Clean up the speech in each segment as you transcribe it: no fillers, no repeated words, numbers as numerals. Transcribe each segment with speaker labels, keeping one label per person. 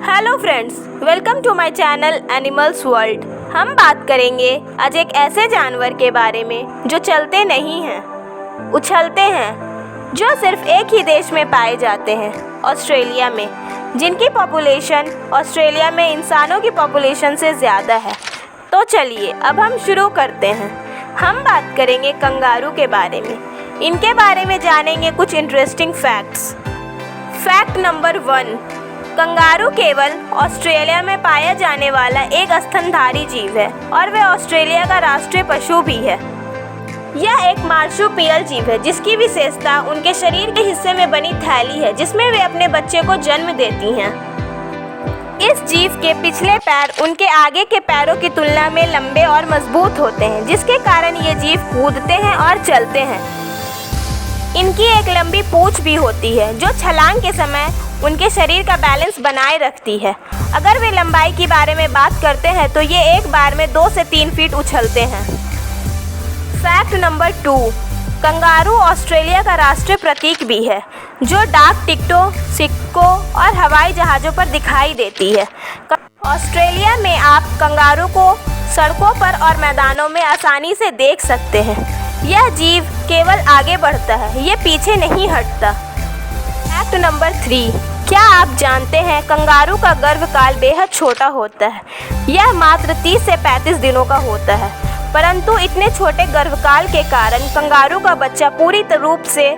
Speaker 1: Hello friends, welcome to my channel animals world. हम बात करेंगे आज एक ऐसे जानवर के बारे में जो चलते नहीं हैं, उछलते हैं, जो सिर्फ एक ही देश में पाए जाते हैं, ऑस्ट्रेलिया में, जिनकी पॉपुलेशन ऑस्ट्रेलिया में इंसानों की पॉपुलेशन से ज़्यादा है। तो चलिए अब हम शुरू करते हैं। हम बात करेंगे कंगारू के बारे में। इनके बारे में जानेंगे कुछ interesting facts. Fact number 1, kangaroo केवल ऑस्ट्रेलिया में पाया जाने वाला एक स्तनधारी जीव है और वह ऑस्ट्रेलिया का राष्ट्रीय पशु भी है। यह एक मार्सुपियल जीव है जिसकी विशेषता उनके शरीर के हिस्से में बनी थैली है जिसमें वे अपने बच्चे को जन्म देती हैं। इस जीव के पिछले पैर उनके आगे के पैरों की तुलना में लंबे और मजबूत होते हैं, जिसके कारण ये जीव कूदते हैं और चलते हैं। इनकी एक लंबी पूंछ भी होती है जो छलांग के समय उनके शरीर का बैलेंस बनाए रखती है। अगर वे लंबाई के बारे में बात करते हैं तो ये एक बार में 2 से 3 फीट उछलते हैं। फैक्ट नंबर 2, कंगारू ऑस्ट्रेलिया का राष्ट्रीय प्रतीक भी है जो डाक टिकटों, सिक्कों और हवाई जहाज़ों पर दिखाई देती है। ऑस्ट्रेलिया में आप कंगारू को सड़कों पर और मैदानों में आसानी से देख सकते हैं। यह जीव केवल आगे बढ़ता है, ये पीछे नहीं हटता। फैक्ट नंबर 3, क्या आप जानते हैं कंगारू का गर्भकाल बेहद छोटा होता है। यह मात्र 30 से 35 दिनों का होता है, परंतु इतने छोटे गर्भकाल के कारण कंगारू का बच्चा पूरी रूप से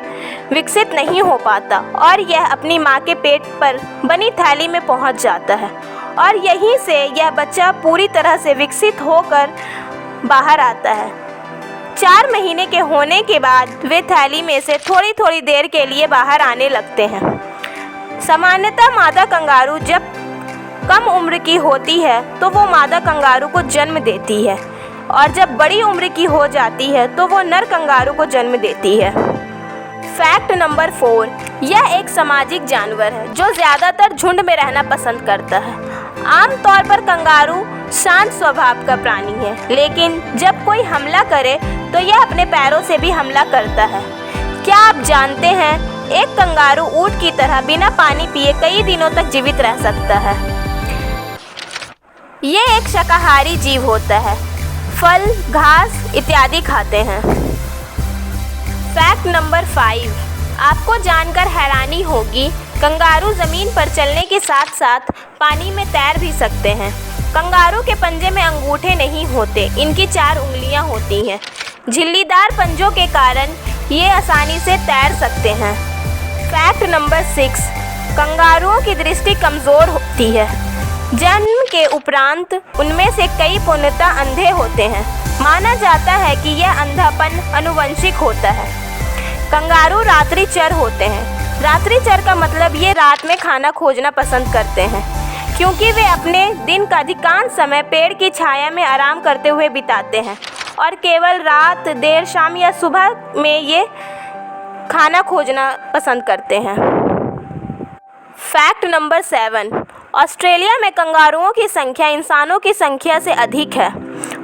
Speaker 1: विकसित नहीं हो पाता और यह अपनी मां के पेट पर बनी थैली में पहुंच जाता है और यहीं से यह बच्चा पूरी तरह से विकसित होकर बाहर आता है। 4 महीने के होने के बाद वे थैली में से थोड़ी थोड़ी देर के लिए बाहर आने लगते हैं। सामान्यतः मादा कंगारू जब कम उम्र की होती है तो वो मादा कंगारू को जन्म देती है और जब बड़ी उम्र की हो जाती है तो वो नर कंगारू को जन्म देती है। फैक्ट नंबर 4, यह एक सामाजिक जानवर है जो ज़्यादातर झुंड में रहना पसंद करता है। आमतौर पर कंगारू शांत स्वभाव का प्राणी है, लेकिन जब कोई हमला करे तो यह अपने पैरों से भी हमला करता है। क्या आप जानते हैं एक कंगारू ऊंट की तरह बिना पानी पिए कई दिनों तक जीवित रह सकता है। ये एक शाकाहारी जीव होता है, फल, घास इत्यादि खाते हैं। फैक्ट नंबर 5, आपको जानकर हैरानी होगी, कंगारू ज़मीन पर चलने के साथ साथ पानी में तैर भी सकते हैं। कंगारू के पंजे में अंगूठे नहीं होते, इनकी 4 उंगलियां होती हैं। झिल्लीदार पंजों के कारण ये आसानी से तैर सकते हैं। फैक्ट नंबर 6, कंगारुओं की दृष्टि कमज़ोर होती है। जन्म के उपरांत उनमें से कई पूर्णतः अंधे होते हैं। माना जाता है कि यह अंधापन आनुवंशिक होता है। कंगारू रात्रिचर होते हैं। रात्रिचर का मतलब ये रात में खाना खोजना पसंद करते हैं क्योंकि वे अपने दिन का अधिकांश समय पेड़ की छाया में आराम करते हुए बिताते हैं और केवल रात, देर शाम या सुबह में ये खाना खोजना पसंद करते हैं। फैक्ट नंबर 7, ऑस्ट्रेलिया में कंगारुओं की संख्या इंसानों की संख्या से अधिक है।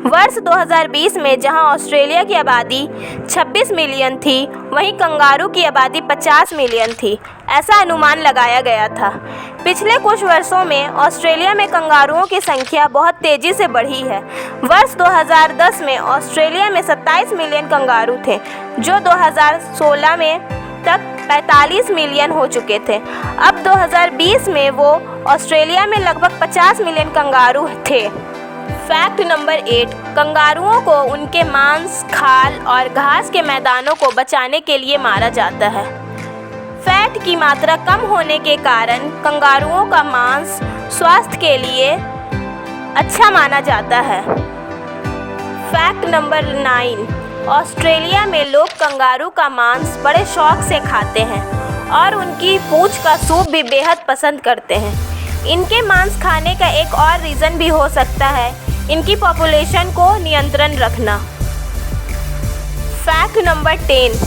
Speaker 1: वर्ष 2020 में जहां ऑस्ट्रेलिया की आबादी 26 मिलियन थी, वहीं कंगारू की आबादी 50 मिलियन थी, ऐसा अनुमान लगाया गया था। पिछले कुछ वर्षों में ऑस्ट्रेलिया में कंगारुओं की संख्या बहुत तेज़ी से बढ़ी है। वर्ष 2010 में ऑस्ट्रेलिया में 27 मिलियन कंगारू थे, जो 2016 में तक 45 मिलियन हो चुके थे। अब 2020 में वो ऑस्ट्रेलिया में लगभग 50 मिलियन कंगारू थे। फैक्ट नंबर 8, कंगारुओं को उनके मांस, खाल और घास के मैदानों को बचाने के लिए मारा जाता है। फैट की मात्रा कम होने के कारण कंगारुओं का मांस स्वास्थ्य के लिए अच्छा माना जाता है। फैक्ट नंबर 9, ऑस्ट्रेलिया में लोग कंगारू का मांस बड़े शौक से खाते हैं और उनकी पूंछ का सूप भी बेहद पसंद करते हैं। इनके मांस खाने का एक और रीज़न भी हो सकता है इनकी पॉपुलेशन को नियंत्रण रखना। फैक्ट नंबर 10,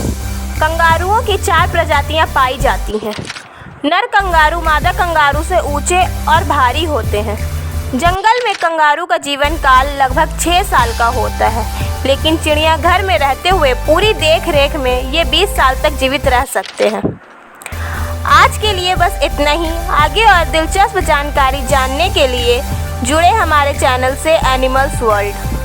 Speaker 1: कंगारुओं की 4 प्रजातियां पाई जाती हैं। नर कंगारू मादा कंगारू से ऊंचे और भारी होते हैं। जंगल में कंगारू का जीवन काल लगभग 6 साल का होता है, लेकिन चिड़ियाघर में रहते हुए पूरी देख रेख में ये 20 साल तक जीवित रह सकते हैं। आज के लिए बस इतना ही। आगे और दिलचस्प जानकारी जानने के लिए जुड़े हमारे चैनल से एनिमल्स वर्ल्ड।